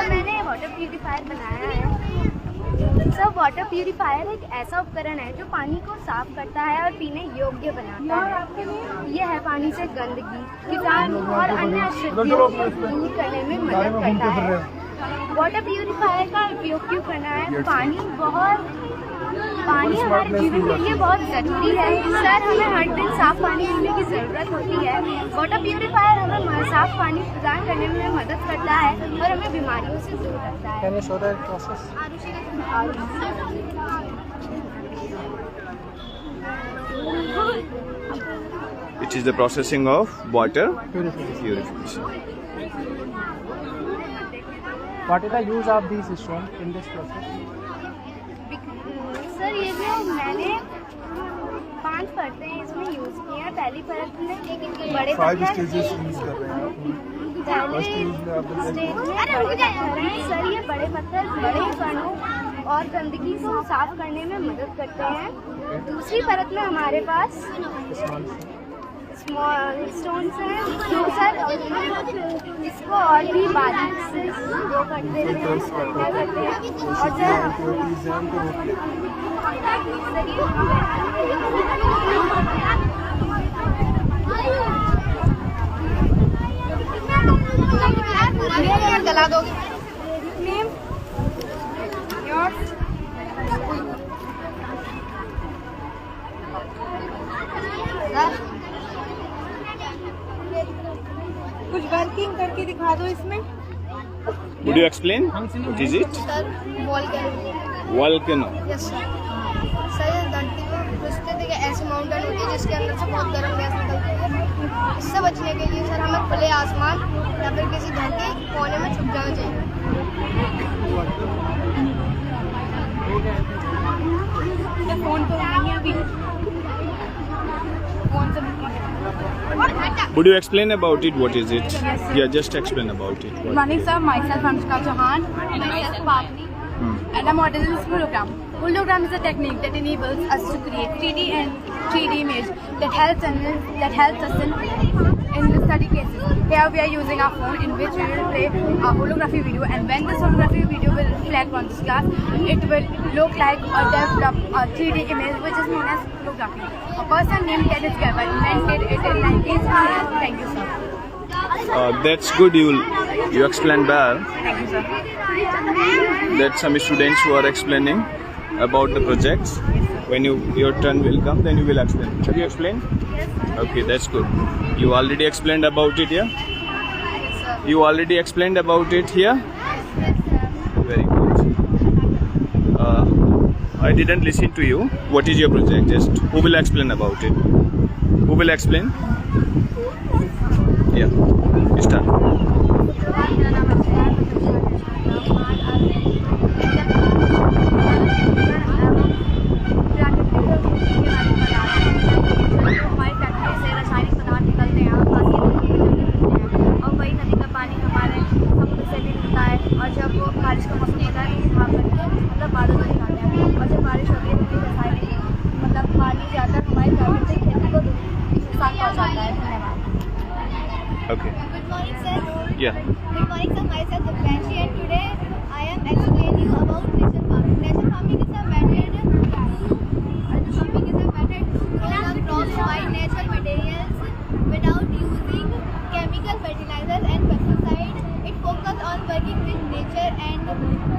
मैंने water purifier बनाया है। सर, वाटर प्यूरीफायर एक ऐसा उपकरण है जो पानी को साफ करता है और पीने योग्य बनाता है। यह है पानी से गंदगी, कीटाणु और अन्य अशुद्धियों को दूर करने में मदद करता है। वाटर प्यूरीफायर का उपयोग क्यों करना है? पानी हमारे जीवन के लिए बहुत ज़रूरी है। सर, हमें हर दिन साफ पानी पीने की ज़रूरत होती है। वाटर प्यूरीफायर हमें साफ पानी प्रदान करने में मदद करता है और हमें बीमारियों से दूर रखता है। Can you show that process? It is the processing of water purification. What is the use of these stone in this process? Sir, ये जो मैंने 5 परतें इसमें यूज़ की हैं। पहली परत में बड़े पत्थर, सर ये बड़े पत्थर बड़े कणों और गंदगी को साफ करने में मदद करते हैं। दूसरी परत में हमारे पास स्मॉल स्टोन्स हैं जो सर इसको और भी बारीक से वो करते हैं और सर जला दोगे नेम योर कुछ वर्किंग करके दिखा दो इसमें। Would you explain? What is it? Sir, Volcano. Yes sir. Sir, ये धरती में स्थित एक ऐसी माउंटेन होती है जिसके अंदर से बहुत गर्म गैस निकलती है। इससे बचने के लिए सर हमें खुले आसमान या फिर किसी घर के कोने में छुप जाना चाहिए। फोन तो नहीं है अभी। फोन से Would you explain about it? What is it? Yeah, just explain about it. Good morning, sir. Myself, Anushka Chauhan. Myself, Pavni. And I'm modeling this hologram. Hologram is a technique that enables us to create 3D and 3D image that helps us in the study cases. Here we are using our phone in which we will play a holography video, and when this holography video will reflect on this glass, it will look like a developed 3D image which is known as holography. A person named Kenneth Gerber invented it in 1900. Thank you, sir. That's good. You explained well. Thank you, sir. That some students who are explaining about the projects. When your turn will come, then you will explain. Have you explained? Yes, sir. Okay, that's good. You already explained about it here? Yes, sir. You already explained about it here? Yes, sir. Very good. I didn't listen to you. What is your project? Just who will explain about it? Who will explain? Yeah. Start. मेरा नाम अक्षय है। हमारी factory से रासायनिक पदार्थ निकलते हैं और और वही नदी का पानी हमारे समुद्र से भी मिलता है। और जब वो बारिश का मौसम होता है तो भाप करके मतलब बादल बन जाते हैं। और जब बारिश होती है तो रासायनिक मतलब पानी ज़्यादा हमारी प्राकृतिक खेती को नुकसान पहुँचाता है। धन्यवाद। Okay. Good morning, sir. Yeah. Good morning, sir. Myself Divyanshi, and today I am explaining you about nature farming. Nature farming is a method to grow the crops by natural materials without using chemical fertilizers and pesticides. It focuses on working with nature and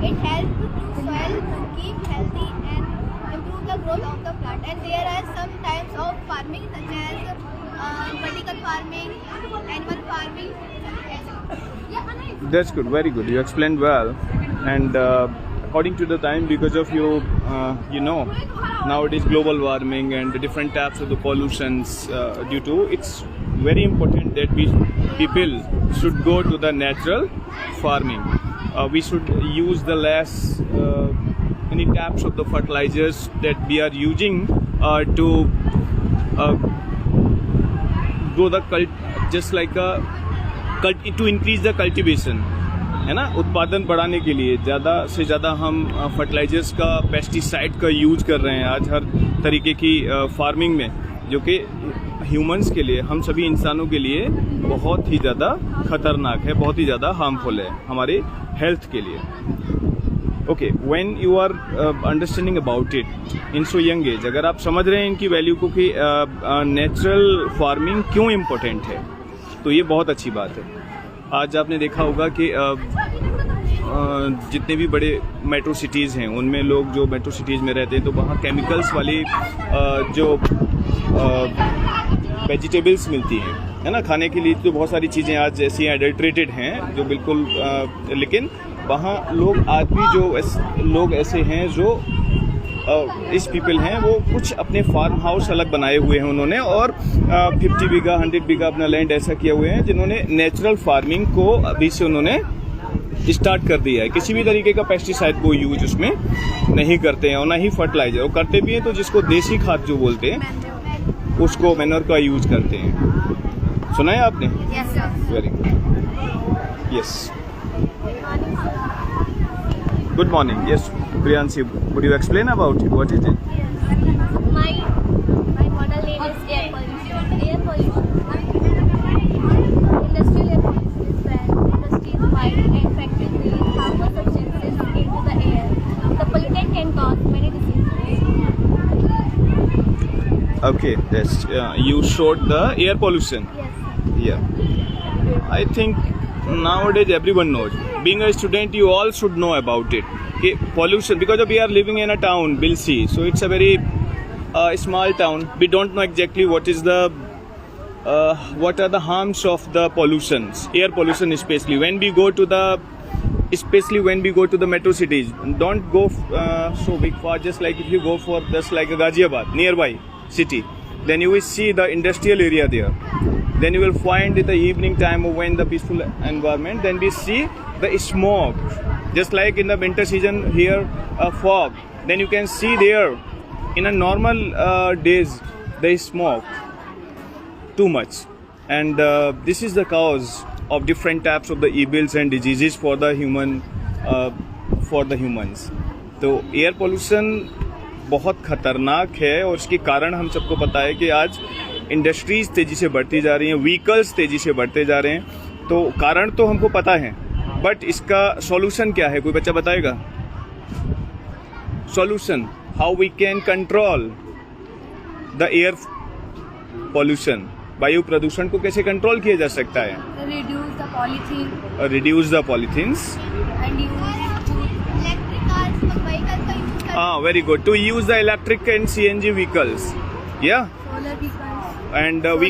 it helps to soil to keep healthy and improve the growth of the plant. And there are some types of farming such as vertical farming, animal farming. That's good. Very good. You explained well. And according to the time, because of nowadays global warming and the different types of the pollutions due to, it's very important that people should go to the natural farming. We should use the less any types of the fertilizers that we are using to grow the just like to increase the cultivation, है ना, उत्पादन बढ़ाने के लिए ज़्यादा से ज़्यादा हम फर्टिलाइजर्स का, पेस्टिसाइड का यूज कर रहे हैं आज हर तरीके की फार्मिंग में, जो कि ह्यूमंस के लिए, हम सभी इंसानों के लिए बहुत ही ज़्यादा खतरनाक है, बहुत ही ज़्यादा हार्मफुल है हमारे हेल्थ के लिए. Okay, when you are understanding about it in so young age, अगर आप समझ रहे हैं इनकी वैल्यू को कि नेचुरल फार्मिंग क्यों इम्पोर्टेंट है, तो ये बहुत अच्छी बात है. आज आपने देखा होगा कि जितने भी बड़े मेट्रो सिटीज़ हैं उनमें लोग जो मेट्रो सिटीज़ में रहते हैं तो वहाँ केमिकल्स वाली जो वेजिटेबल्स मिलती हैं, है ना, खाने के लिए. तो बहुत सारी चीज़ें आज ऐसी एडल्ट्रेटेड हैं जो बिल्कुल लेकिन वहाँ लोग आज भी जो लोग ऐसे हैं जो इस पीपल हैं वो कुछ अपने फार्म हाउस अलग बनाए हुए हैं उन्होंने, और 50 बीघा 100 बीघा अपना लैंड ऐसा किया हुए हैं जिन्होंने नेचुरल फार्मिंग को अभी से उन्होंने स्टार्ट कर दिया है. किसी भी तरीके का पेस्टिसाइड को यूज उसमें नहीं करते हैं और ना ही फर्टिलाइजर, और करते भी हैं तो जिसको देसी खाद जो बोलते हैं उसको मैन्योर का यूज करते हैं. सुना है आपने? Yes, sir. Very good. Yes, good morning. Yes Priyanshi, would you explain about it? What is it? My model name is air pollution. Air pollution. Industrial air pollution is when industries fire and factories release harmful substances into the air. The pollutant can cause many diseases. Okay, yes. You showed the air pollution. Yes. Yeah. I think nowadays everyone knows. Being a student, you all should know about it. Okay, pollution, because we are living in a town, Bilsi, so it's a very small town. We don't know exactly what are the harms of the pollutions, air pollution especially. When we go to the metro cities, don't go so big far. Just like if you go for just like a Ghaziabad, nearby city, then you will see the industrial area there. Then you will find in the evening time or when the peaceful environment, then we see the smoke. Just like in the winter season here, fog. Then you can see there in a normal days there is smoke too much, and this is the cause of different types of the evils and diseases for the humans. तो air pollution बहुत खतरनाक है और इसके कारण हम सबको पता है कि आज इंडस्ट्रीज तेजी से बढ़ती जा रही हैं, व्हीकल्स तेजी से बढ़ते जा रहे हैं. तो कारण तो हमको पता है, बट इसका सॉल्यूशन क्या है? कोई बच्चा बताएगा? Solution, how we can control the air pollution, वायु प्रदूषण को कैसे कंट्रोल किया जा सकता है? Reduce the polythene. Reduce the polythenes. And use Electric cars, vehicles का यूज करते हाँ, very good. To use the electric and CNG vehicles. या, solar vehicles. and we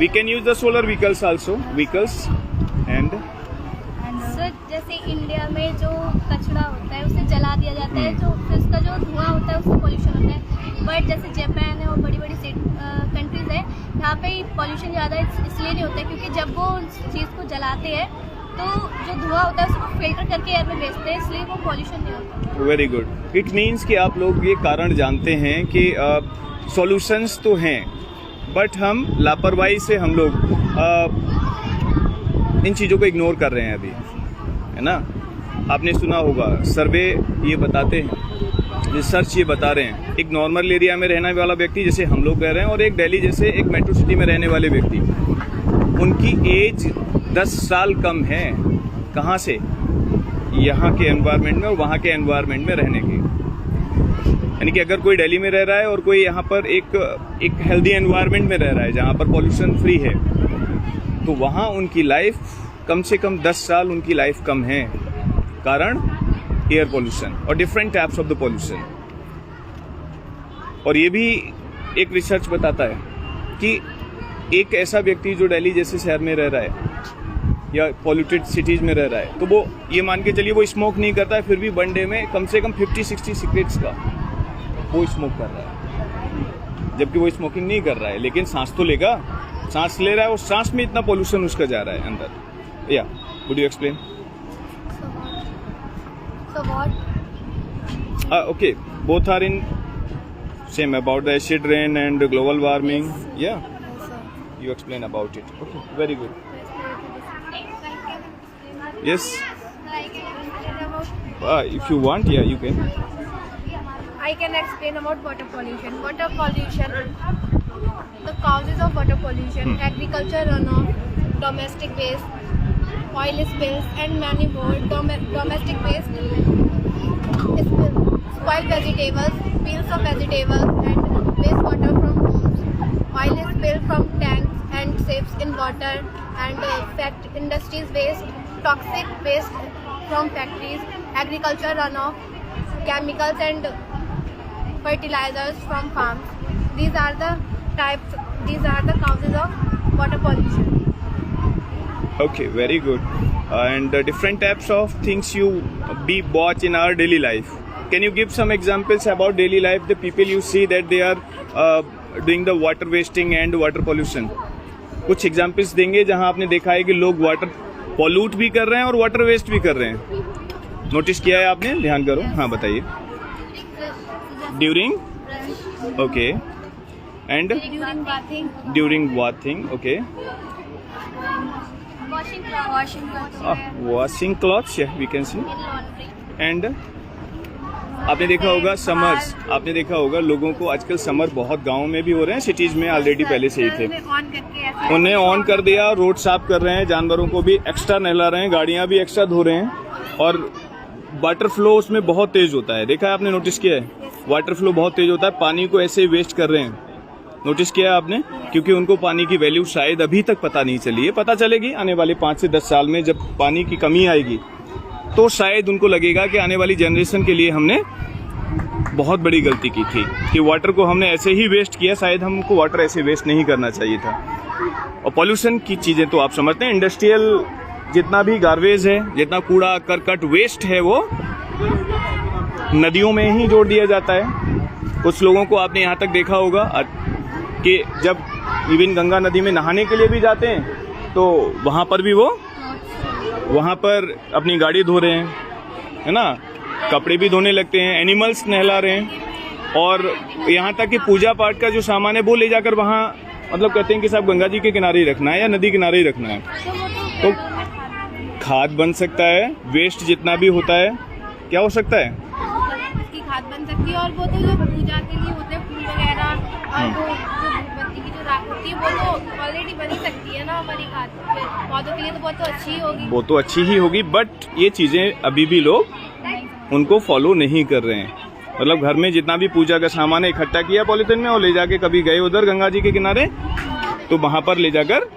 can use the solar vehicles also, and sir जैसे India में जो कचरा होता है उसे जला दिया जाता है, जो फिर उसका जो धुआं होता है उससे पोल्यूशन होता है. बट जैसे जापान है और बड़ी बड़ी कंट्रीज है, यहाँ पे पॉल्यूशन ज़्यादा इसलिए नहीं होता है क्योंकि जब वो उस चीज़ को जलाते हैं तो जो धुआं होता है उसको फिल्टर करके एयर में भेजते हैं, इसलिए वो पॉल्यूशन नहीं होता. Very good. इट मीन्स कि आप लोग ये कारण जानते हैं कि सॉल्यूशंस तो हैं, बट हम लापरवाही से हम लोग इन चीज़ों को इग्नोर कर रहे हैं अभी, है ना. आपने सुना होगा, सर्वे ये बताते हैं, रिसर्च ये बता रहे हैं, एक नॉर्मल एरिया में रहने वाला व्यक्ति जैसे हम लोग रह रहे हैं और एक दिल्ली जैसे एक मेट्रो सिटी में रहने वाले व्यक्ति, उनकी एज 10 साल कम है. कहाँ से? यहाँ के एनवायरनमेंट में और वहाँ के एनवायरनमेंट में रहने की. यानी कि अगर कोई दिल्ली में रह रहा है और कोई यहाँ पर एक हेल्दी एनवायरनमेंट में रह रहा है जहाँ पर पॉल्यूशन फ्री है, तो वहाँ उनकी लाइफ कम से कम 10 साल उनकी लाइफ कम है, कारण एयर पोल्यूशन और different types of the pollution. और ये भी एक रिसर्च बताता है कि एक ऐसा व्यक्ति जो दिल्ली जैसे शहर में रह रहा है या पॉल्यूटेड सिटीज़ में रह रहा है, तो वो ये मान के चलिए वो स्मोक नहीं करता है, फिर भी वन डे में कम से कम 50-60 सिगरेट्स का वो स्मोक कर रहा है, जबकि वो स्मोकिंग नहीं कर रहा है, लेकिन सांस तो लेगा, सांस ले रहा है और सांस में इतना पोल्यूशन उसका जा रहा है अंदर. या, would you explain? So what? Okay, both are in same about the acid rain and global warming. Yeah, you explain about it. Okay, very good. Yes, if you want, yeah, you can. I can explain about water pollution. Water pollution causes of water pollution, agriculture runoff, domestic waste, oil spills, and many more. Domestic waste spill, spoiled vegetables, peels of vegetables, and wastewater from homes. Oil spill from tanks and seeps in water, and industries waste, toxic waste from factories, agriculture runoff, chemicals and fertilizers from farms. These are the causes of water pollution. Okay, very good. And different types of things you watch in our daily life. Can you give some examples about daily life, the people you see that they are doing the water wasting and water pollution? कुछ examples देंगे जहां आपने देखा है कि लोग water pollute भी कर रहे हैं और वाटर वेस्ट भी कर रहे हैं. नोटिस किया है आपने? ध्यान करो. हाँ, बताइए. During, okay, and During bathing, bathing, okay. washing clothes, Washing clothes, yeah, we can see. in laundry. And आपने देखा होगा समर्स, आपने देखा होगा लोगों को आजकल समर बहुत गाँव में भी हो रहे हैं, सिटीज में ऑलरेडी पहले से ही थे. उन्हें ऑन कर दिया, रोड साफ कर रहे हैं, जानवरों को भी एक्स्ट्रा नहला रहे हैं, गाड़ियां भी एक्स्ट्रा धो रहे हैं, और वाटर फ्लो उसमें बहुत तेज होता है. देखा है आपने? नोटिस किया है? वाटर फ्लो बहुत तेज होता है, पानी को ऐसे वेस्ट कर रहे हैं. नोटिस किया आपने? क्योंकि उनको पानी की वैल्यू शायद अभी तक पता नहीं चली है. पता चलेगी आने वाले 5 से 10 साल में, जब पानी की कमी आएगी तो शायद उनको लगेगा कि आने वाली जनरेशन के लिए हमने बहुत बड़ी गलती की थी कि वाटर को हमने ऐसे ही वेस्ट किया. शायद हमको वाटर ऐसे वेस्ट नहीं करना चाहिए था. और पॉल्यूशन की चीज़ें तो आप समझते हैं, इंडस्ट्रियल जितना भी गार्बेज है, जितना कूड़ा करकट वेस्ट है, वो नदियों में ही जोड़ दिया जाता है. कुछ लोगों को आपने यहाँ तक देखा होगा कि जब इवन गंगा नदी में नहाने के लिए भी जाते हैं तो वहाँ पर भी वो वहाँ पर अपनी गाड़ी धो रहे हैं, है ना, कपड़े भी धोने लगते हैं, एनिमल्स नहला रहे हैं, और यहाँ तक कि पूजा पाठ का जो सामान है वो ले जाकर वहाँ मतलब कहते हैं कि साहब गंगा जी के किनारे ही रखना है या नदी किनारे ही रखना है. तो खाद बन सकता है, वेस्ट जितना भी होता है क्या हो सकता है, उसकी खाद बन सकती है. और वो तो जो पूजा के लिए होते हैं फूल वगैरह, और वो जो धूपबत्ती की जो राख होती है वो तो ऑलरेडी बनी सकती है ना हमारी खाद. पौधों के लिए तो बहुत तो अच्छी ही होगी. वो तो अच्छी ही होगी, बट ये चीज़ें अभी भी लोग उनको फॉलो नहीं कर रहे हैं. मतलब घर में जितना भी पूजा का सामान है इकट्ठा किया पॉलीथिन में और ले जाके कभी गए उधर गंगा जी के किनारे तो वहाँ पर ले जाकर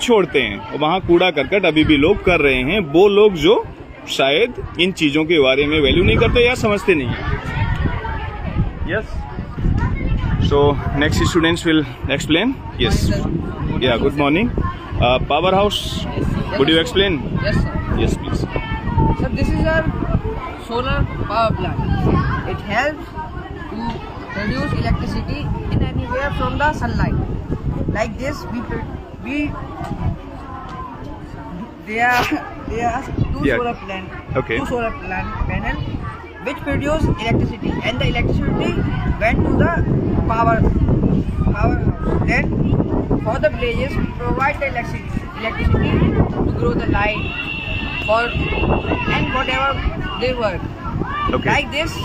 छोड़ते हैं, और वहाँ कूड़ा करकट अभी भी लोग कर रहे हैं. वो लोग जो शायद इन चीज़ों के बारे में वैल्यू नहीं करते या समझते नहीं हैं. Yes, so next students will explain. Yes, yeah good morning. Power house, would you explain? Yes, sir. Yes, please. So this is our solar power plant. It helps to produce electricity in anywhere from the sunlight. Like this, there are two Yeah. solar plant, Okay. two solar panel which produce electricity, and the electricity went to the power house. Then for the villages, we provide the electricity to grow the light for and whatever they work. Okay. Like this,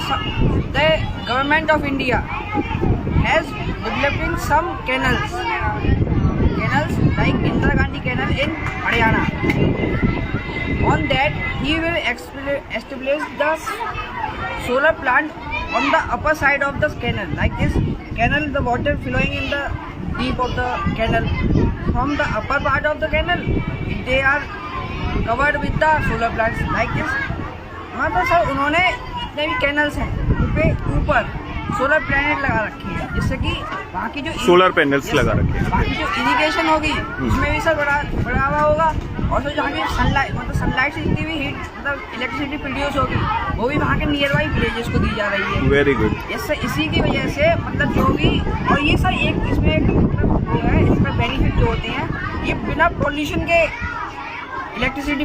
the government of India has developed in some canals like Indira Gandhi Canal in Haryana. On that, he will establish the solar plant on the upper side of the canal. Like this canal, the water flowing in the deep of the canal. From the upper part of the canal, they are covered with the solar plants. Like this, मतलब sir उन्होंने जितने भी canals हैं उन पे ऊपर solar planet लगा रखी है, जिससे कि वहाँ की जो सोलर पैनल्स लगा रखे हैं. वहाँ की जो इरिगेशन होगी उसमें भी सर बढ़ावा होगा. और जो जहाँ की सनलाइट मतलब सनलाइट से जितनी भी हीट मतलब इलेक्ट्रिसिटी प्रोड्यूस होगी वो भी वहाँ के नियर बाई विलेजेस को दी जा रही है. Very good. इससे इसी की वजह से मतलब जो भी, और ये सर एक इसमें एक मतलब वो है, इसमें बेनिफिट जो होते हैं ये बिना पॉल्यूशन के इलेक्ट्रिसिटी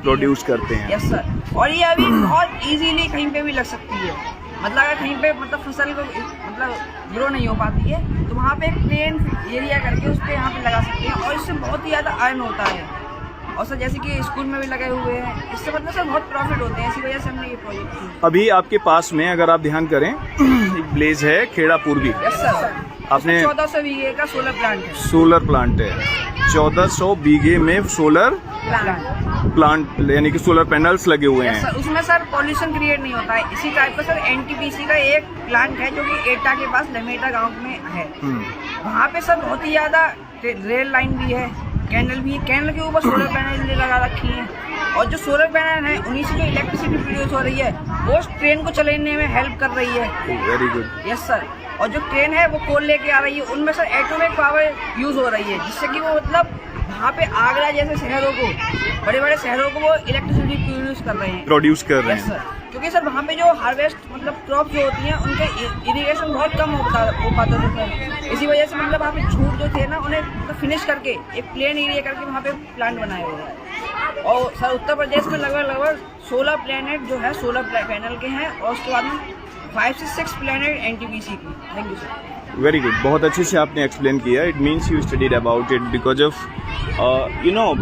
प्रोड्यूस करते हैं. Yes sir. और ये अभी बहुत इजीली कहीं पे भी लग सकती है. मतलब अगर कहीं पे मतलब फसल को मतलब ग्रो नहीं हो पाती है तो वहाँ पे एक प्लेन एरिया करके उस पर यहाँ पे लगा सकते हैं, और इससे बहुत ही ज़्यादा अर्न होता है. और सर जैसे कि स्कूल में भी लगे हुए हैं, इससे मतलब सर बहुत प्रॉफिट होते हैं. इसी वजह से हमने ये प्रोजेक्ट किया. अभी आपके पास में अगर आप ध्यान करें एक ब्लेज है खेड़ा पूर्वी. Yes sir. आपने 1400 बीघे का सोलर प्लांट है। सोलर प्लांट है, 1400 बीघे में सोलर प्लांट यानी कि सोलर पैनल्स लगे हुए हैं। उसमें सर पॉल्यूशन क्रिएट नहीं होता है। इसी टाइप का सर एनटीपीसी का एक प्लांट है जो कि एटा के पास लमेटा गांव में है। वहाँ पे सर बहुत ही ज्यादा रेल लाइन भी है, कैनल भी है, कैनल के ऊपर सोलर पैनल लगा रखी है। और जो सोलर पैनल है उन्हीं से जो इलेक्ट्रिसिटी प्रोड्यूस हो रही है वो ट्रेन को चलाने में हेल्प कर रही है। Very good. Yes sir. और जो ट्रेन है वो कोल लेके आ रही है, उनमें सर एटॉमिक पावर यूज हो रही है, जिससे कि वो मतलब वहाँ पे आगरा जैसे शहरों को, बड़े बड़े शहरों को वो इलेक्ट्रिसिटी प्रोड्यूस कर रहे हैं। सर, क्योंकि सर वहाँ पे जो हार्वेस्ट मतलब क्रॉप जो होती हैं उनके इरिगेशन बहुत कम हो पाता था सर। इसी वजह से मतलब वहाँ पे छूट जो थे ना उन्हें मतलब फिनिश करके एक प्लेन एरिया करके वहाँ पे प्लांट बनाए हुए हैं। और सर उत्तर प्रदेश में लगभग 16 प्लेनेट जो है सोलर पैनल के हैं, और उसके बाद में 5 से 6 प्लेनेट एनटीपीसी की। Thank you sir. Very good, बहुत अच्छे से आपने एक्सप्लेन किया। It means you studied about it because of you know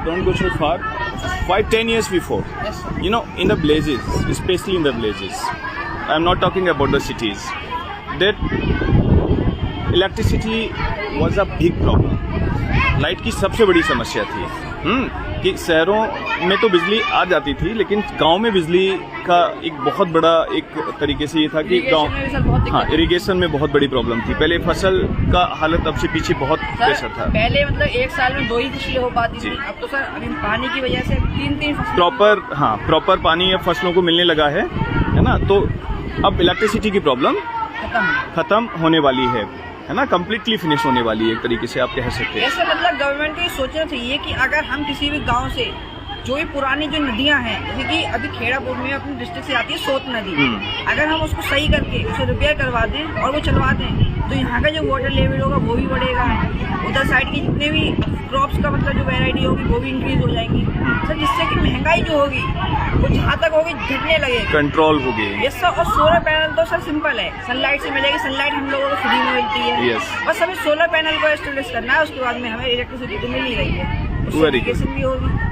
don't go so far, 5-10 years before, Yes, sir. you know, in the villages, especially in the villages, I'm not talking about the cities, that electricity was a big problem. Light की सबसे बड़ी समस्या थी कि शहरों में तो बिजली आ जाती थी, लेकिन गांव में बिजली का एक बहुत बड़ा एक तरीके से ये था कि गांव, हाँ, इरिगेशन में बहुत बड़ी प्रॉब्लम थी। पहले फसल का हालत अब से पीछे बहुत प्रेशर था। पहले मतलब एक साल में 2 ही फसलें हो पाती थी, अब तो सर अभी पानी की वजह से 3-3 फसलें प्रॉपर पानी अब फसलों को मिलने लगा है ना, तो अब इलेक्ट्रिसिटी की प्रॉब्लम खत्म होने वाली है ना, कम्प्लीटली फिनिश होने वाली है एक तरीके से आप कह सकते हैं। ऐसे मतलब गवर्नमेंट को ये सोचना चाहिए कि अगर हम किसी भी गांव से जो भी पुरानी जो नदियां हैं, जैसे कि अभी खेड़ापुर में अपने डिस्ट्रिक्ट से आती है सोत नदी, अगर हम उसको सही करके उसे रिपेयर करवा दें और वो चलवा दें तो यहाँ का जो वाटर लेवल होगा वो भी बढ़ेगा, उधर साइड की जितने भी क्रॉप्स का मतलब जो वैरायटी होगी वो भी इंक्रीज हो जाएंगी सर, जिससे कि महंगाई जो होगी वो जहाँ तक होगी घटने लगेगी, कंट्रोल होगी। Yes sir. और सोलर पैनल तो सर सिंपल है, सनलाइट से मिलेगी, सनलाइट हम लोगों को फ्री में मिलती है। Yes. बस हमें सोलर पैनल को एस्टेब्लिश करना है, उसके बाद में हमें इलेक्ट्रिसिटी तो मिल ही रही है, Very good. भी होगी।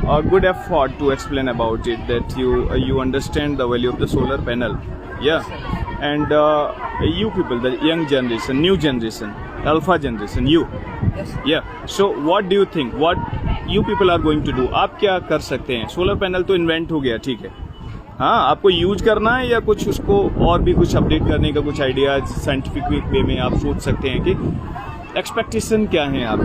A good effort to explain about it, that you understand the value of the solar panel, yeah, and you people, the young generation, new generation, alpha generation, you, Yes. yeah. So what do you think? What you people are going to do? आप क्या कर सकते हैं? Solar panel तो invent हो गया, ठीक है, हाँ, आपको यूज करना है या कुछ उसको और भी कुछ अपडेट करने का कुछ आइडियाज साइंटिफिक वे में आप सोच सकते हैं कि एक्सपेक्टेशन क्या है आप?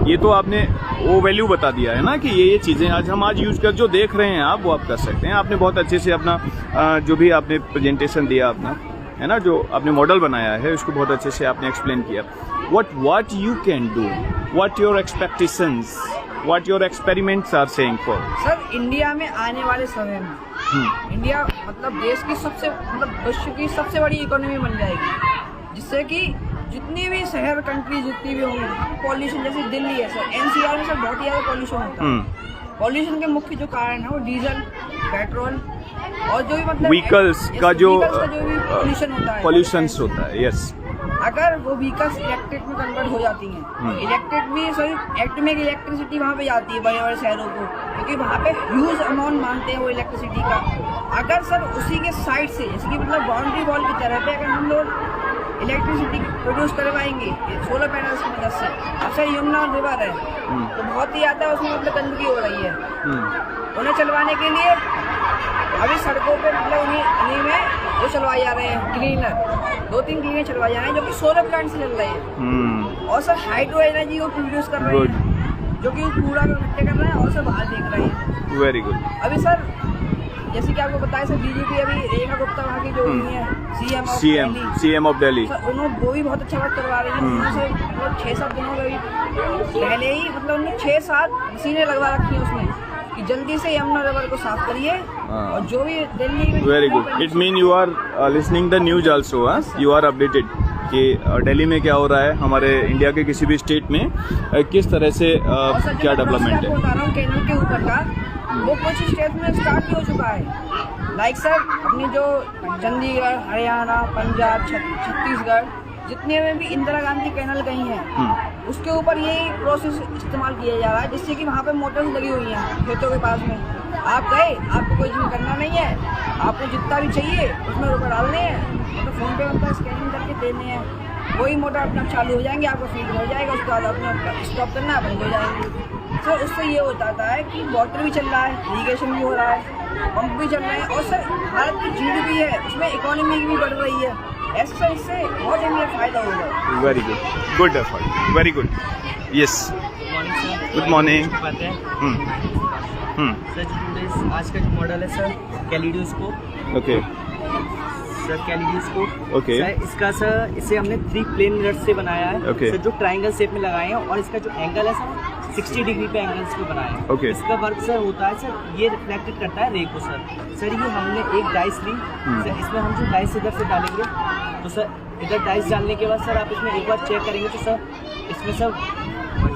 ये तो आपने वो वैल्यू बता दिया है ना कि ये चीज़ें आज यूज कर जो देख रहे हैं आप वो आप कर सकते हैं। आपने बहुत अच्छे से अपना जो भी आपने प्रेजेंटेशन दिया अपना, है ना, जो आपने मॉडल बनाया है उसको बहुत अच्छे से आपने एक्सप्लेन किया। what you can do, what your expectations, what your experiments are saying for? Sir India में आने वाले समय में इंडिया मतलब देश की सबसे मतलब विश्व की सबसे बड़ी इकोनॉमी बन जाएगी, जिससे कि जितनी भी शहर कंट्री जितनी भी होंगी, पॉल्यूशन जैसे दिल्ली है सर, एनसीआर में सर बहुत ही ज़्यादा पॉल्यूशन होता है। पॉल्यूशन के मुख्य जो कारण है वो डीजल, पेट्रोल और जो भी मतलब व्हीकल्स का जो पॉल्यूशन होता है, पॉल्यूशंस होता है, यस। अगर वो व्हीकल्स इलेक्ट्रिक में कन्वर्ट हो जाती हैं, इलेक्ट्रिक भी सॉरी एटॉमिक इलेक्ट्रिसिटी वहाँ पे जाती है बड़े बड़े शहरों को, क्योंकि वहाँ पे ह्यूज अमाउंट मांगते हैं वो इलेक्ट्रिसिटी का। अगर सर उसी के साइड से इसकी मतलब बाउंड्री वॉल की तरह पे अगर हम लोग इलेक्ट्रिसिटी प्रोड्यूस करवाएंगे सोलर पैनल्स की मदद से, अब सर यमुना रिवर है तो बहुत ही ज़्यादा उसमें मतलब गंदगी हो रही है, उन्हें चलवाने के लिए अभी सड़कों पे मतलब उन्हीं में वो चलवाए जा रहे हैं क्लीनर, 2-3 क्लीनर चलवाए जा रहे हैं जो कि सोलर प्लांट से चल रहे हैं। और सर हाइड्रो एनर्जी वो प्रोड्यूस कर रहे हैं जो कि कूड़ा को इकट्ठे कर रहे हैं और सर बाहर देख रहे हैं। Very good. अभी सर जैसे कि आपको बताया सर बीजेपी अभी रेखा गुप्ता वहाँ की जो हुई है सीएम ऑफ दिल्ली, उन्होंने वो भी बहुत अच्छा वर्क करवा रही है। उनसे मतलब 6-7 दिनों पहले ही मतलब उन्होंने 6-7 मशीनें लगवा रखी हैं उसमें कि जल्दी से यमुना रिवर को साफ करिए और जो भी दिल्ली में। Very good, it mean you are listening the news also, you are updated कि दिल्ली में क्या हो रहा है, हमारे इंडिया के किसी भी स्टेट में किस तरह से क्या डेवलपमेंट है। बता रहा हूँ केरल के ऊपर का वो कुछ स्टेट में स्टार्ट भी हो चुका है, लाइक सर अपनी जो चंडीगढ़, हरियाणा, पंजाब, छत्तीसगढ़ जितने में भी इंदिरा गांधी कैनल गई हैं उसके ऊपर ये प्रोसेस इस्तेमाल किया जा रहा है, जिससे कि वहाँ पे मोटर्स लगी हुई हैं खेतों के पास में, आप गए, आपको कुछ भी करना नहीं है, आपको जितना भी चाहिए उसमें रुपये डालने हैं, तो फ़ोन पे उनका स्कैनिंग करके देने हैं, वही मोटर अपना चालू हो जाएंगे, आपको फीड हो जाएगा, उसके बाद अपना स्टॉप करना बंद हो जाएंगे। तो उससे ये होता है कि वाटर भी चल रहा है, इरीगेशन भी हो रहा है, पंप भी चल रहे हैं, और सर भारत की GDP है उसमें इकोनॉमी भी बढ़ रही है, ऐसा इससे बहुत हमें फ़ायदा होगा। Very good, good effort, very good. Yes, good morning. Sir आज का जो मॉडल है sir kaleidoscope. Okay sir kaleidoscope okay sir इसका सर इसे हमने 3 प्लेन मिरर से बनाया है। Okay. सर जो ट्रायंगल शेप में लगाए हैं और इसका जो एंगल है सर 60 डिग्री पे एंगल्स को बनाया है। Okay. इसका वर्क सर होता है सर ये रिफ्लेक्टेड करता है रे को सर ये हमने एक डाइस ली सर, इसमें हम जो डाइस इधर से डालेंगे तो सर इधर डाइस डालने के बाद सर आप इसमें एक बार चेक करेंगे तो सर इसमें सर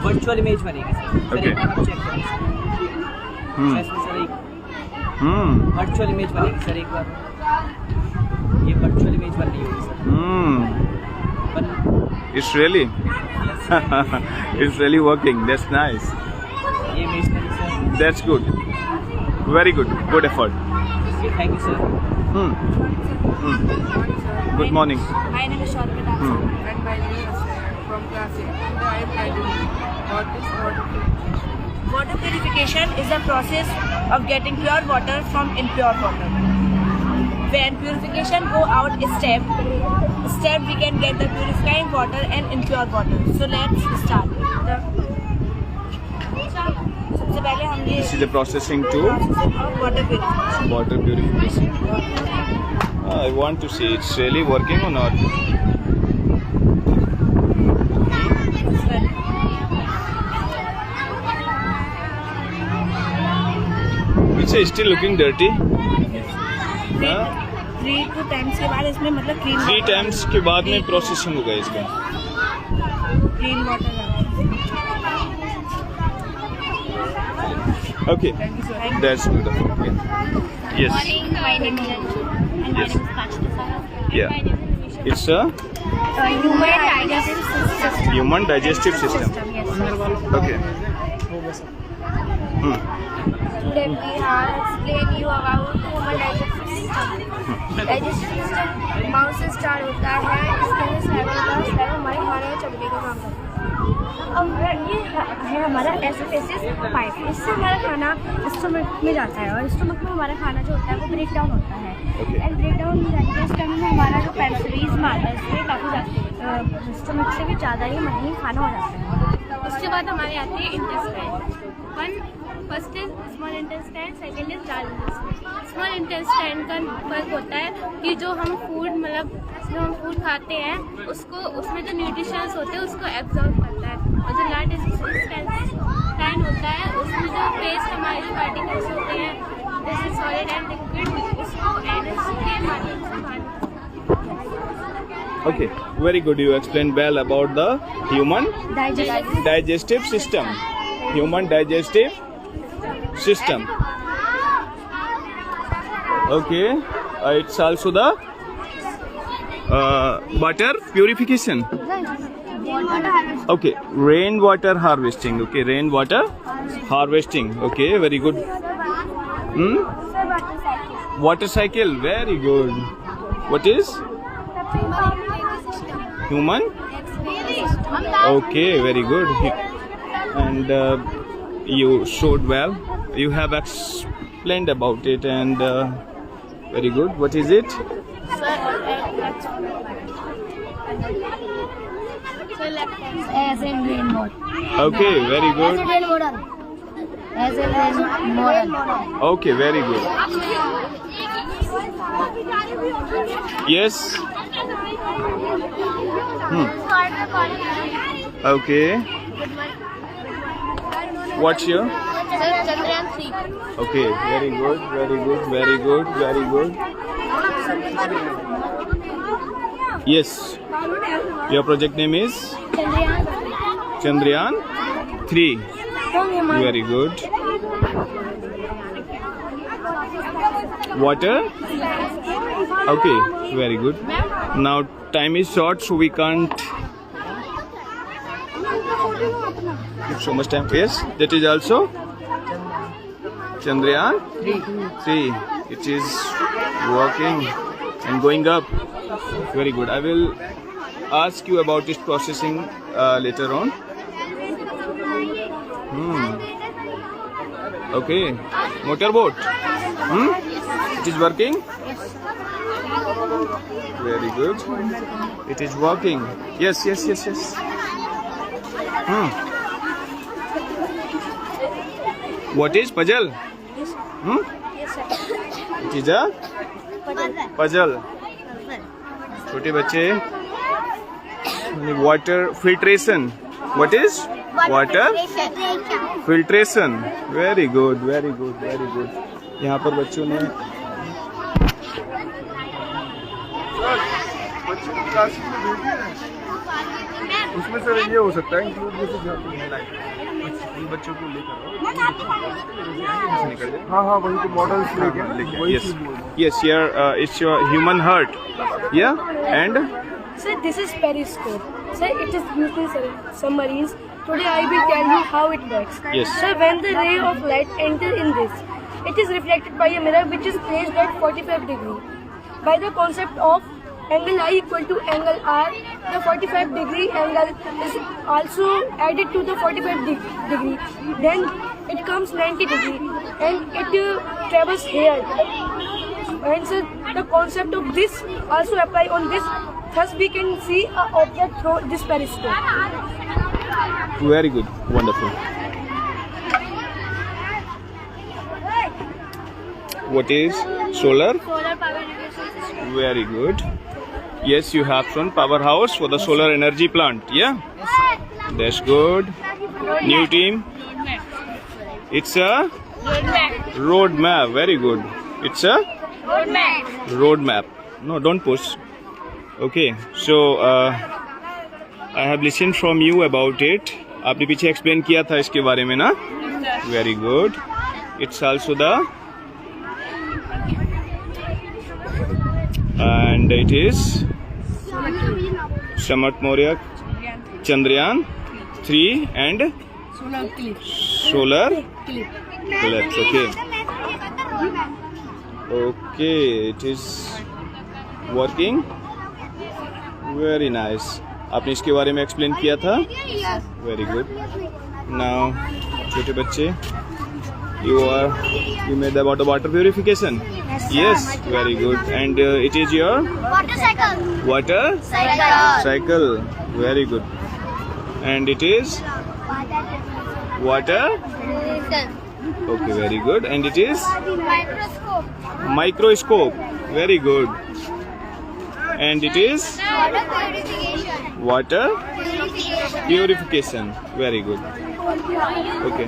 वर्चुअल इमेज बनेगी सर। Okay. एक बार आप चेक करेंगे सर इसमें सर एक वर्चुअल इमेज बनेगी सर, एक बार ये वर्चुअल इमेज बन रही होगी sir. It's really it's really working. That's nice. ये इमेज बनी sir. That's good. Very good. Good effort. Thank you sir. Good morning. My name is Sharmila. And my name is from class 8. Today I am writing what is water. Water purification is the process of getting pure water from impure water. When purification go out step we can get the purifying water and impure water. So let's start. सबसे पहले हम ये This is the processing to water purification. water purification. I want to see it's really working or not. It's still looking dirty. 3 times के बाद इसमें मतलब clean 3 times के बाद में प्रोसेसिंग होगा इसका। clean water Okay, that's good. Okay. Yes. Morning, my name is Anju and Yes. my name is Kachita Saha. Yeah. My name is Nisha. It's a Human digestive system. human digestive system. Yes. Okay. Today we are explain you about human digestive system. Digestive system mouth से start होता है, इसके लिए स्लाइव हमारे खाने में चबने का काम करता है। अब ये है हमारा एसोफेसिस पाइप, इससे हमारा खाना स्टमक में जाता है और स्टमक में हमारा खाना जो होता है वो ब्रेक डाउन होता है। एंड ब्रेक डाउन जाने के टाइम में हमारा जो पेनिसिलिन में आता है इससे काफ़ी स्टमक से भी ज़्यादा ही महीन खाना हो जाता है। उसके बाद हमारे आते हैं intestine. First is small intestine, second is large intestine. Small intestine का फर्क होता है कि जो हम फूड खाते हैं उसको उसमें जो न्यूट्रिशंस होते हैं उसको एब्जॉर्ब करता है, और जो लार्ज इंटेस्टाइन होता है उसमें जो पेस्ट हमारे जो पार्टिकल्स होते हैं जैसे सॉलिड एंड लिक्विड उसको एनर्जी के माध्यम से बाहर। Okay. Very good. You explained well about the human digestive system. Human digestive system. Okay. It's also the water purification. Okay. Rainwater harvesting. Okay. Rainwater harvesting. Okay. Very good. Water cycle. Very good. What is human? Okay. Very good. And you showed well. You have explained about it, and very good. What is it? As in rain model. Okay, very good. Rain model. As in rain model. Okay, very good. Yes. Okay. What's your? Chandrayaan 3. Okay, very good, very good, very good, very good. Yes. Your project name is Chandrayaan 3. Very good. Water? Okay, very good. Now time is short, so we can't give so much time. Yes, that is also Chandrayaan 3. It is working and going up. Very good. I will ask you about its processing later on. Okay. Motorboat. It is working. Very good. It is working. Yes. What is puzzle? It is a puzzle. छोटे बच्चे. Water filtration. What is water filtration? Very good. यहाँ पर बच्चों ने उसमें से ये हो सकता है इंक्लूड जैसे बच्चों को लेकर हाँ वही तो मॉडल्स लेके yes here it's your human heart and sir this is periscope sir it is used in submarines. Today I will tell you how it works. Yes sir, when the ray of light enter in this, it is reflected by a mirror which is placed at 45 degree. By the concept of angle I equal to angle R, the 45 degree angle is also added to the 45 degree. Then it comes 90 degree and it travels here. And so the concept of this also apply on this. Thus we can see an object through this periscope. Very good. Wonderful. What is solar? Solar power generation system. Very good. Yes, you have shown powerhouse for the solar energy plant. Yeah? That's good. New team. It's a road map. Very good. It's a road map. No, don't push. Okay. So I have listened from you about it. आपने पीछे explain किया था इसके बारे में ना? Very good. It's also the and it is Samarth Maurya Chandrayaan 3 and solar eclipse. Okay, it is working. Very nice. आपने इसके बारे में एक्सप्लेन किया था. Very good. Now छोटे बच्चे, you made about the water purification. Yes, very good. And it is your water cycle. Very good. And it is water. Okay, very good. And it is microscope. Very good. And it is water purification. Very good. Okay.